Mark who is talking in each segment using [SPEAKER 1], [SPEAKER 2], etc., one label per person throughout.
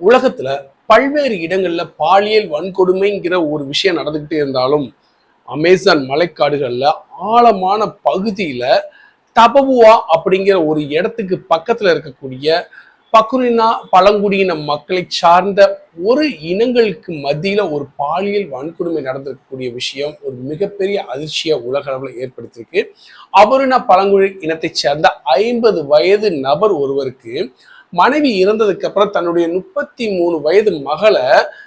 [SPEAKER 1] உலகத்துல பல்வேறு இடங்கள்ல பாலியல் வன்கொடுமைங்கிற ஒரு விஷயம் நடந்துகிட்டே இருந்தாலும் அமேசான் மலைக்காடுகள்ல ஆழமான பகுதியில தபவுவா அப்படிங்கிற ஒரு இடத்துக்கு பக்கத்துல இருக்கக்கூடிய பக்குரினா பழங்குடியின மக்களை சார்ந்த ஒரு இனங்களுக்கு மத்தியில ஒரு பாலியல் வன்கொடுமை நடந்திருக்கக்கூடிய விஷயம் ஒரு மிகப்பெரிய அதிர்ச்சியை உலக அளவில் ஏற்படுத்தியிருக்கு. அபரினா பழங்குடி இனத்தை சேர்ந்த 50 வயது நபர் ஒருவருக்கு மனைவி இறந்ததுக்கு அப்புறம் தன்னுடைய 33 வயது மகளை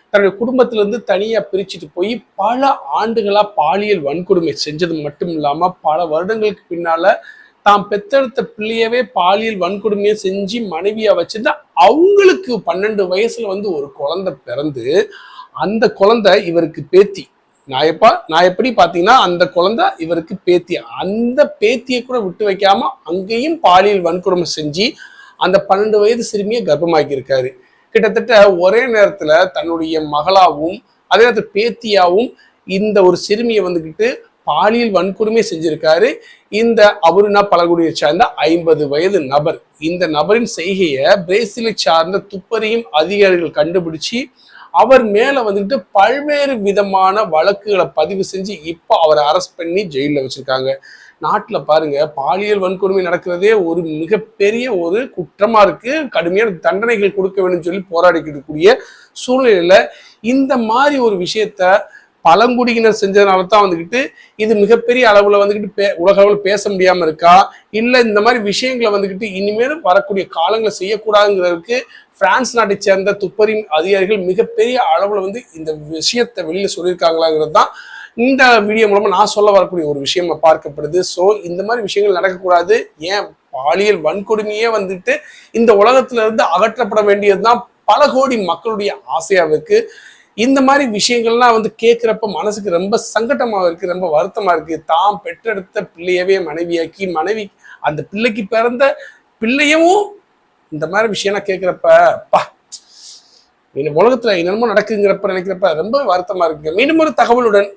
[SPEAKER 1] தன்னுடைய குடும்பத்திலிருந்து தனியா பிரிச்சுட்டு போய் பல ஆண்டுகளா பாலியல் வன்கொடுமை செஞ்சது மட்டும் இல்லாம பல வருடங்களுக்கு பின்னால தாம் பெத்தெடுத்த பிள்ளையவே பாலியல் வன்கொடுமையை செஞ்சு மனைவியா வச்சிருந்தா அவங்களுக்கு 12 வயசுல ஒரு குழந்தை பிறந்து அந்த குழந்தை இவருக்கு பேத்தி. நான் எப்படி பாத்தீங்கன்னா அந்த குழந்தை இவருக்கு பேத்தி. அந்த பேத்தியை கூட விட்டு வைக்காம அங்கேயும் பாலியல் வன்கொடுமை செஞ்சு அந்த 12 வயது சிறுமியை கர்ப்பமாக்கி இருக்காரு. கிட்டத்தட்ட ஒரே நேரத்துல தன்னுடைய மகளாவும் அதே நேரத்தில் பேத்தியாவும் இந்த ஒரு சிறுமியை வந்துகிட்டு பாலியல் வன்கொடுமை செஞ்சிருக்காரு இந்த அபரினா பழங்குடியை சார்ந்த 50 வயது நபர். இந்த நபரின் செய்கையை பிரேசிலை சார்ந்த துப்பறியும் அதிகாரிகள் கண்டுபிடிச்சு அவர் மேல வந்துட்டு பல்வேறு விதமான வழக்குகளை பதிவு செஞ்சு இப்போ அவரை அரெஸ்ட் பண்ணி ஜெயிலில் வச்சிருக்காங்க. நாட்டுல பாருங்க பாலியல் வன்கொடுமை நடக்கிறதே ஒரு மிகப்பெரிய ஒரு குற்றமா இருக்கு. கடுமையான தண்டனைகள் கொடுக்க வேண்டும் சொல்லி போராடிக்கிட்டு கூடிய சூழ்நிலையில இந்த மாதிரி ஒரு விஷயத்த பழங்குடியினர் செஞ்சதுனால தான் வந்துக்கிட்டு இது மிகப்பெரிய அளவுல வந்துக்கிட்டு உலக அளவில் பேச முடியாம இருக்கா, இல்ல இந்த மாதிரி விஷயங்களை வந்துக்கிட்டு இனிமேலும் வரக்கூடிய காலங்களை செய்யக்கூடாதுங்கிறதுக்கு பிரான்ஸ் நாட்டை சேர்ந்த துப்பறியும் அதிகாரிகள் மிகப்பெரிய அளவுல இந்த விஷயத்தை வெளியில சொல்லியிருக்காங்களாங்கிறது தான் இந்த வீடியோ மூலமா நான் சொல்ல வரக்கூடிய ஒரு விஷயமா பார்க்கப்படுது. ஸோ இந்த மாதிரி விஷயங்கள் நடக்கக்கூடாது. ஏன் பாலியல் வன்கொடுமையே வந்துட்டு இந்த உலகத்துல இருந்து அகற்றப்பட வேண்டியதுதான் பல கோடி மக்களுடைய ஆசையாவும் இருக்கு. இந்த மாதிரி விஷயங்கள்லாம் கேட்கிறப்ப மனசுக்கு ரொம்ப சங்கடமா இருக்கு, ரொம்ப வருத்தமா இருக்கு. தாம் பெற்றெடுத்த பிள்ளையவே மனைவியாக்கி மனைவி அந்த பிள்ளைக்கு பிறந்த பிள்ளையவும் இந்த மாதிரி விஷயம்லாம் கேட்கிறப்ப உலகத்துல என்னமோ நடக்குங்கிறப்ப நினைக்கிறப்ப ரொம்ப வருத்தமா இருக்குங்க. மீண்டும் ஒரு தகவலுடன்